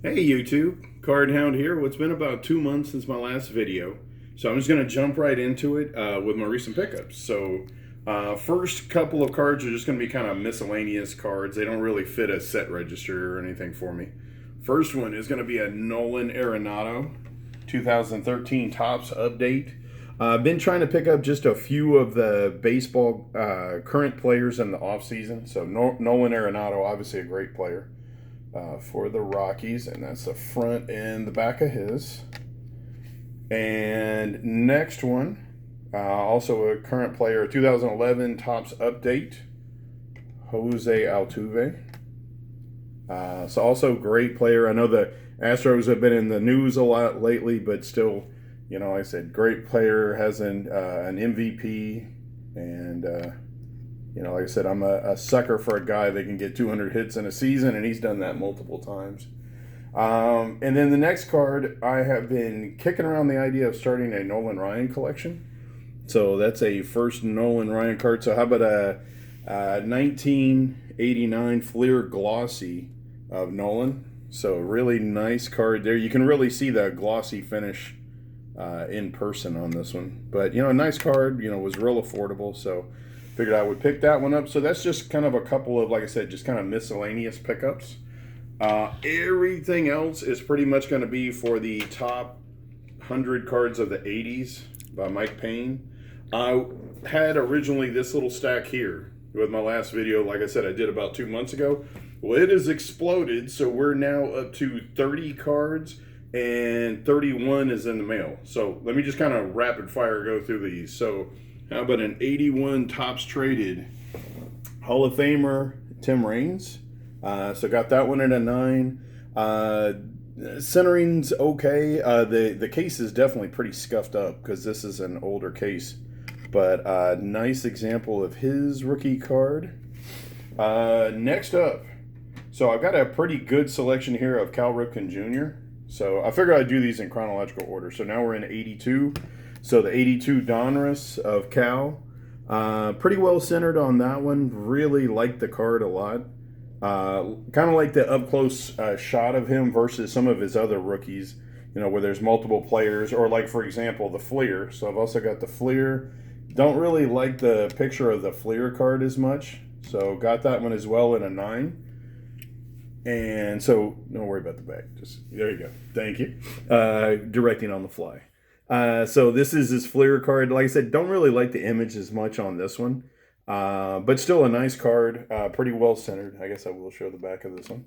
Hey YouTube, Card Hound here. Well, it's been about 2 months since my last video, so I'm just going to jump right into it with my recent pickups. First couple of cards are just going to be kind of miscellaneous cards. They don't really fit a set register or anything for me. First one is going to be a Nolan Arenado 2013 Topps update. I've been trying to pick up just a few of the baseball current players in the offseason. So Nolan Arenado, obviously a great player for the Rockies, and that's the front and the back of his. And next one, also a current player, 2011 Topps update, Jose Altuve. So also great player. I know the Astros have been in the news a lot lately, but still, like I said, great player, has an MVP, and like I said, I'm a sucker for a guy that can get 200 hits in a season, and he's done that multiple times. And then the next card, I have been kicking around the idea of starting a Nolan Ryan collection. So that's a first Nolan Ryan card. So how about a 1989 Fleer Glossy of Nolan? So really nice card there. You can really see the glossy finish in person on this one. But, a nice card, was real affordable. So figured I would pick that one up. So that's just kind of a couple of, like I said, just kind of miscellaneous pickups. Everything else is pretty much going to be for the top 100 cards of the 80s by Mike Payne. I had originally this little stack here with my last video, like I said, I did about 2 months ago. Well, it has exploded, so we're now up to 30 cards, and 31 is in the mail. So let me just kind of rapid fire go through these. So how about an 81 Topps traded Hall of Famer Tim Raines? So got that one at a 9. Centering's okay. The case is definitely pretty scuffed up because this is an older case. But nice example of his rookie card. Next up, so I've got a pretty good selection here of Cal Ripken Jr. So I figured I'd do these in chronological order. So now we're in 82. So the 82 Donruss of Cal. Pretty well centered on that one. Really liked the card a lot. Kind of like the up close shot of him versus some of his other rookies, where there's multiple players, or like, for example, the Fleer. So I've also got the Fleer. Don't really like the picture of the Fleer card as much. So got that one as well in a 9. And so don't worry about the back. Just there you go. Thank you. Directing on the fly. So this is his Fleer card. Like I said, don't really like the image as much on this one. But still a nice card, pretty well centered. I guess I will show the back of this one.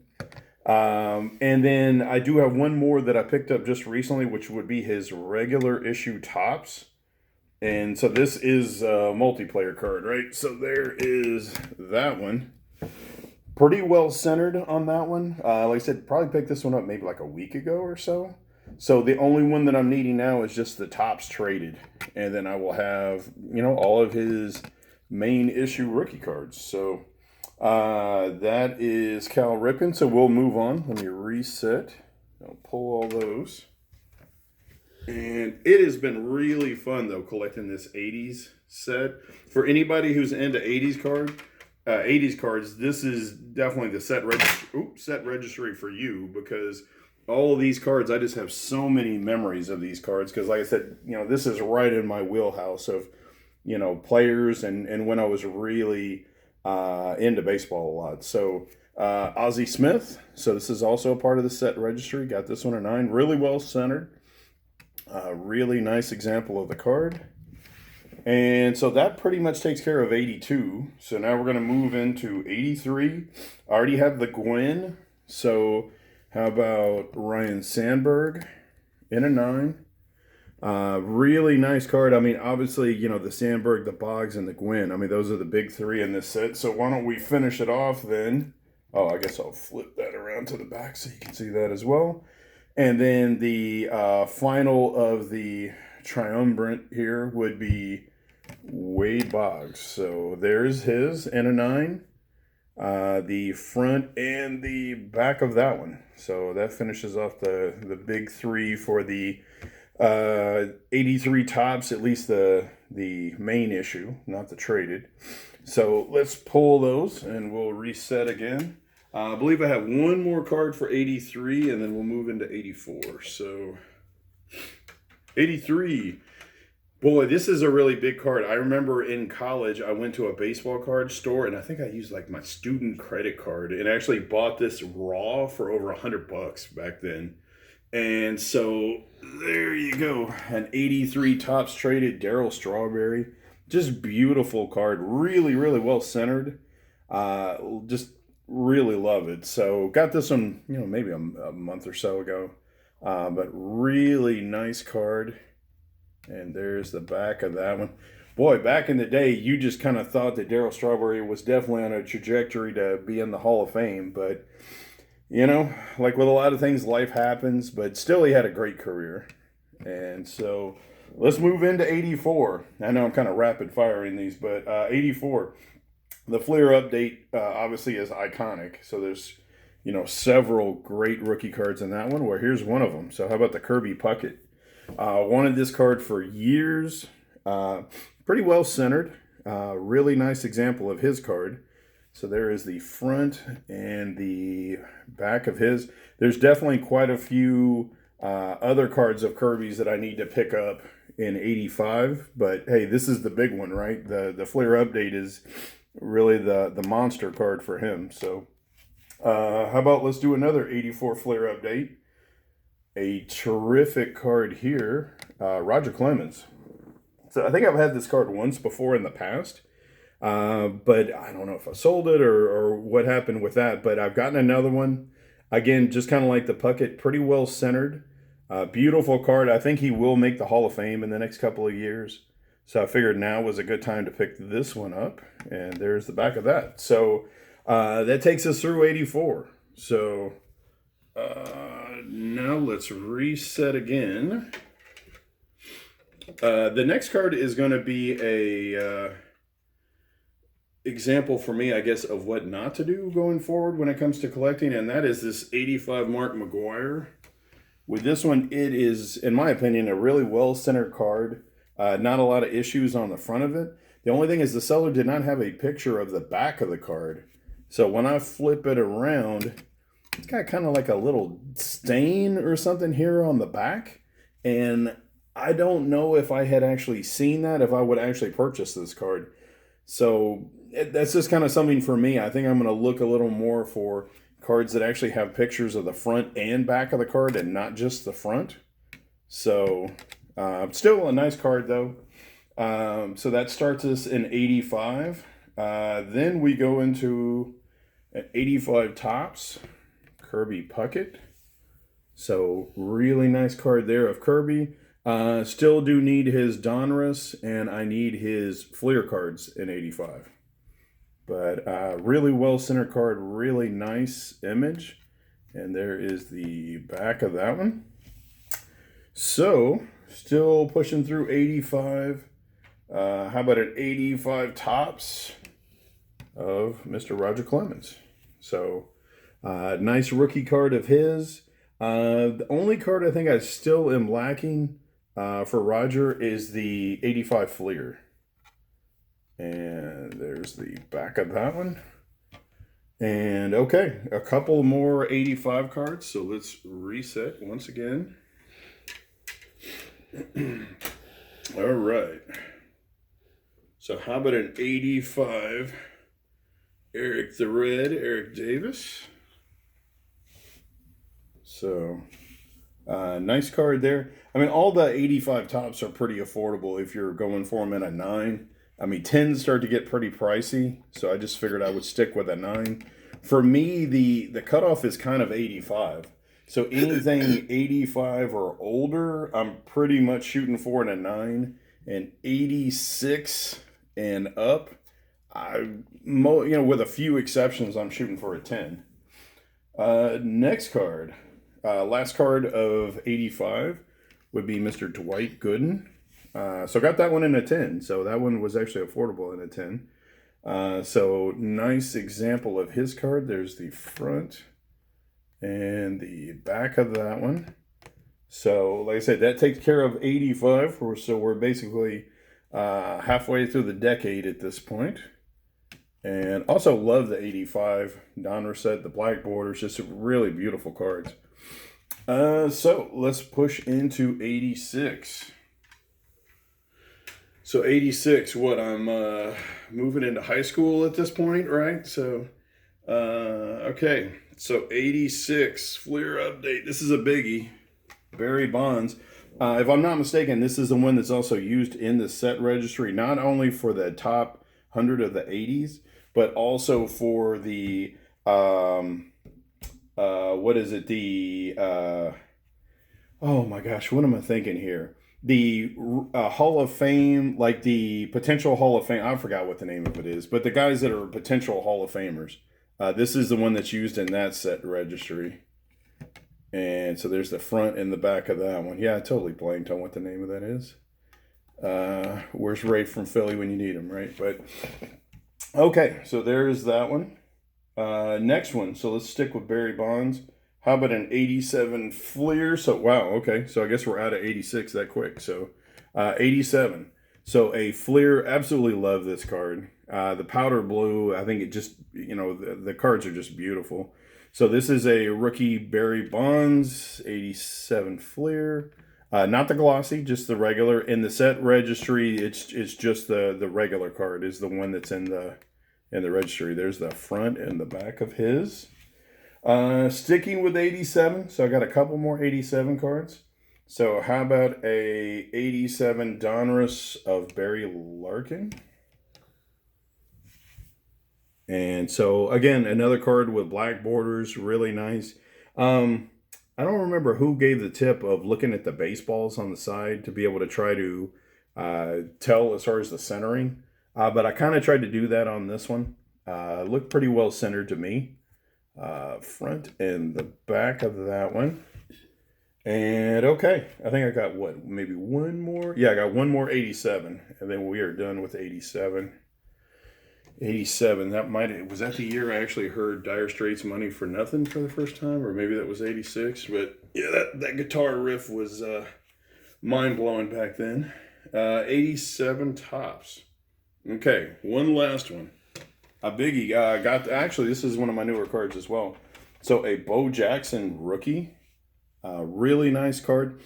And then I do have one more that I picked up just recently, which would be his regular issue Topps. And so this is a multiplayer card, right? So there is that one. Pretty well centered on that one. Like I said, probably picked this one up maybe like a week ago or so. So the only one that I'm needing now is just the Topps traded. And then I will have, all of his main issue rookie cards. So that is Cal Ripken. So we'll move on. Let me reset. I'll pull all those. And it has been really fun though collecting this 80s set. For anybody who's into 80s cards, this is definitely the set registry for you, because all of these cards, I just have so many memories of these cards, because like I said, this is right in my wheelhouse of players and when I was really into baseball a lot. So Ozzie Smith. So this is also a part of the set registry. Got this one a 9. Really well centered. Really nice example of the card. And so that pretty much takes care of 82. So now we're going to move into 83. I already have the Gwynn. So how about Ryan Sandberg in a 9? Really nice card. I mean, obviously, the Sandberg, the Boggs, and the Gwynn. I mean, those are the big 3 in this set. So why don't we finish it off then? Oh, I guess I'll flip that around to the back so you can see that as well. And then the final of the triumvirate here would be Wade Boggs. So there's his in a 9. The front and the back of that one. So that finishes off the big 3 for the 83 Topps, at least the main issue, not the traded. So let's pull those and we'll reset again. I believe I have one more card for 83, and then we'll move into 84. So 83. Boy, this is a really big card. I remember in college, I went to a baseball card store, and I think I used like my student credit card and actually bought this raw for over $100 back then. And so there you go, an 83 Topps traded Darryl Strawberry. Just beautiful card, really, really well centered. Just really love it. So got this one, maybe a month or so ago. But really nice card. And there's the back of that one. Boy, back in the day, you just kind of thought that Darryl Strawberry was definitely on a trajectory to be in the Hall of Fame. But, like with a lot of things, life happens. But still, he had a great career. And so let's move into 84. I know I'm kind of rapid firing these, but 84. The Fleer update obviously is iconic. So there's, several great rookie cards in that one. Well, here's one of them. So how about the Kirby Puckett? Wanted this card for years. Pretty well centered. Really nice example of his card. So there is the front and the back of his. There's definitely quite a few other cards of Kirby's that I need to pick up in 85. But hey, this is the big one, right? The Fleer update is really the monster card for him. So how about let's do another 84 Fleer update. A terrific card here, Roger Clemens. So I think I've had this card once before in the past, but I don't know if I sold it or what happened with that. But I've gotten another one. Again, just kind of like the Puckett, pretty well centered. Beautiful card. I think he will make the Hall of Fame in the next couple of years. So I figured now was a good time to pick this one up. And there's the back of that. So that takes us through 84. So now let's reset again. The next card is going to be a example for me, I guess, of what not to do going forward when it comes to collecting, and that is this 85 Mark McGwire. With this one, it is, in my opinion, a really well-centered card. Not a lot of issues on the front of it. The only thing is the seller did not have a picture of the back of the card. So when I flip it around, it's got kind of like a little stain or something here on the back. And I don't know if I had actually seen that, if I would actually purchase this card. So that's just kind of something for me. I think I'm going to look a little more for cards that actually have pictures of the front and back of the card and not just the front. So still a nice card though. So that starts us in 85. Then we go into 85 Topps. Kirby Puckett. So really nice card there of Kirby. Still do need his Donruss, and I need his Fleer cards in 85. But really well centered card, really nice image. And there is the back of that one. So still pushing through 85. How about an 85 Topps of Mr. Roger Clemens? So nice rookie card of his. The only card I think I still am lacking for Roger is the 85 Fleer. And there's the back of that one. And okay, a couple more 85 cards. So let's reset once again. All right. So how about an 85 Eric the Red, Eric Davis? So, nice card there. I mean, all the 85 Topps are pretty affordable if you're going for them at a 9. I mean, 10s start to get pretty pricey, so I just figured I would stick with a 9. For me, the cutoff is kind of 85. So anything 85 or older, I'm pretty much shooting for in a 9. And 86 and up, with a few exceptions, I'm shooting for a 10. Next card. Last card of 85 would be Mr. Dwight Gooden. So got that one in a 10. So that one was actually affordable in a 10. So nice example of his card. There's the front and the back of that one. So like I said, that takes care of 85. So we're basically halfway through the decade at this point. And also love the 85 Donruss set, the black borders, just really beautiful cards. So let's push into 86. So 86, what, I'm moving into high school at this point, right? So, okay. So 86, Fleer update. This is a biggie. Barry Bonds. If I'm not mistaken, this is the one that's also used in the set registry, not only for the top 100 of the 80s, but also for the, what is it? The, oh my gosh, what am I thinking here? The Hall of Fame, like the potential Hall of Fame. I forgot what the name of it is, but the guys that are potential Hall of Famers. This is the one that's used in that set registry. And so there's the front and the back of that one. Yeah, I totally blanked on what the name of that is. Where's Ray from Philly when you need him, right? But okay, so there's that one. Next one. So let's stick with Barry Bonds. How about an 87 Fleer? So, wow, okay. So I guess we're out of 86 that quick. So 87. So a Fleer, absolutely love this card. The powder blue, I think it just, the cards are just beautiful. So this is a rookie Barry Bonds, 87 Fleer. Not the glossy, just the regular. In the set registry, it's just the regular card is the one that's in the registry. There's the front and the back of his. Sticking with 87, so I got a couple more 87 cards. So how about a 87 Donruss of Barry Larkin? And so, again, another card with black borders, really nice. I don't remember who gave the tip of looking at the baseballs on the side to be able to try to tell as far as the centering. But I kind of tried to do that on this one. Looked pretty well centered to me. Front and the back of that one. And okay, I think I got what, maybe one more? Yeah, I got one more 87, and then we are done with 87. 87, was that the year I actually heard Dire Straits' Money for Nothing for the first time, or maybe that was 86, but yeah, that guitar riff was mind-blowing back then. 87 Topps. Okay, one last one. A biggie. Actually, this is one of my newer cards as well. So a Bo Jackson rookie. Really nice card.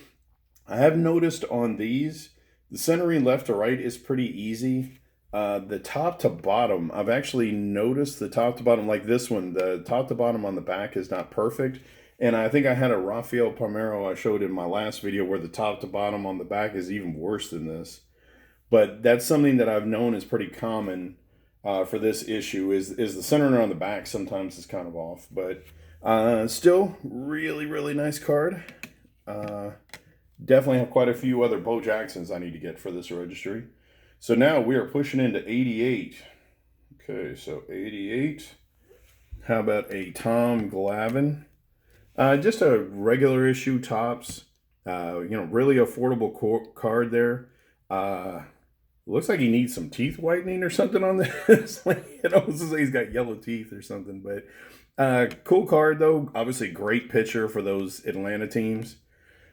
I have noticed on these, the centering left to right is pretty easy. The top to bottom, I've actually noticed the top to bottom, like this one, the top to bottom on the back is not perfect. And I think I had a Rafael Palmeiro I showed in my last video where the top to bottom on the back is even worse than this. But that's something that I've known is pretty common for this issue is the centering on the back sometimes is kind of off. But still, really, really nice card. Definitely have quite a few other Bo Jacksons I need to get for this registry. So now we are pushing into 88. Okay, so 88. How about a Tom Glavine? Just a regular issue Topps. Really affordable card there. Looks like he needs some teeth whitening or something on this. It almost looks like he's got yellow teeth or something. But cool card though. Obviously, great pitcher for those Atlanta teams.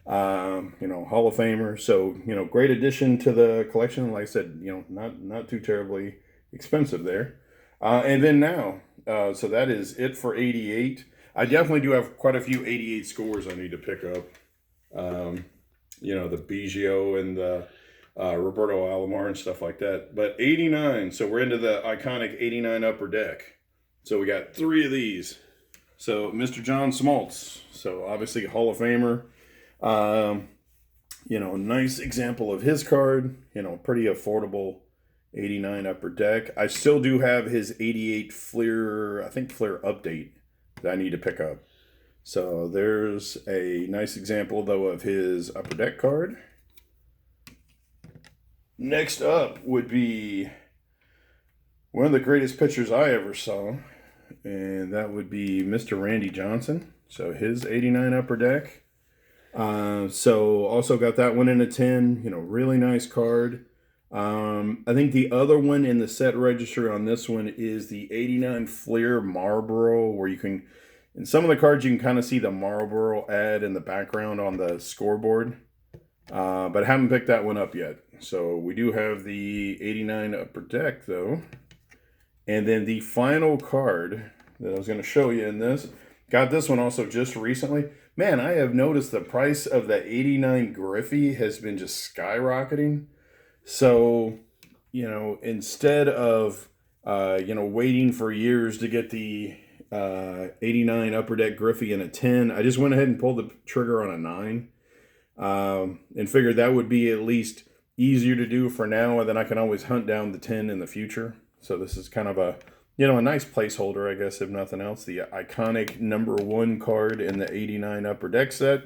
Hall of Famer. So, great addition to the collection. Like I said, not too terribly expensive there. And then now, so that is it for 88. I definitely do have quite a few 88 scores I need to pick up. The Biggio and the Roberto Alomar and stuff like that. But 89, so we're into the iconic 89 Upper Deck. So we got 3 of these. So Mr. John Smoltz. So obviously Hall of Famer. Nice example of his card, pretty affordable 89 Upper Deck. I still do have his 88 Fleer update that I need to pick up. So there's a nice example though of his Upper Deck card. Next up would be one of the greatest pitchers I ever saw, and that would be Mr. Randy Johnson. So his 89 Upper Deck. So also got that one in a 10, really nice card. I think the other one in the set register on this one is the 89 Fleer Marlboro, where you can, in some of the cards, you can kind of see the Marlboro ad in the background on the scoreboard. But I haven't picked that one up yet. So we do have the 89 Upper Deck though. And then the final card that I was going to show you in this, got this one also just recently. Man, I have noticed the price of the 89 Griffey has been just skyrocketing. So, instead of, waiting for years to get the 89 Upper Deck Griffey in a 10, I just went ahead and pulled the trigger on a 9. And figured that would be at least easier to do for now, and then I can always hunt down the 10 in the future. So this is kind of a nice placeholder, I guess, if nothing else. The iconic #1 card in the 89 Upper Deck set.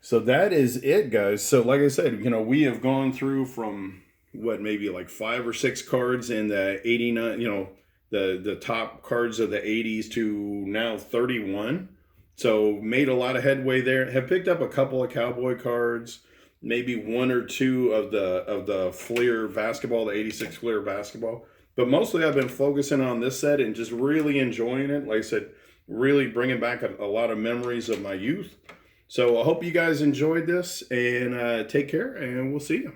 So that is it, guys. So like I said, we have gone through from maybe like 5 or 6 cards in the 89, the top cards of the 80s to now 31. So made a lot of headway there. Have picked up a couple of Cowboy cards, maybe 1 or 2 of the Fleer basketball, the 86 Fleer basketball. But mostly I've been focusing on this set and just really enjoying it. Like I said, really bringing back a lot of memories of my youth. So I hope you guys enjoyed this, and take care, and we'll see you.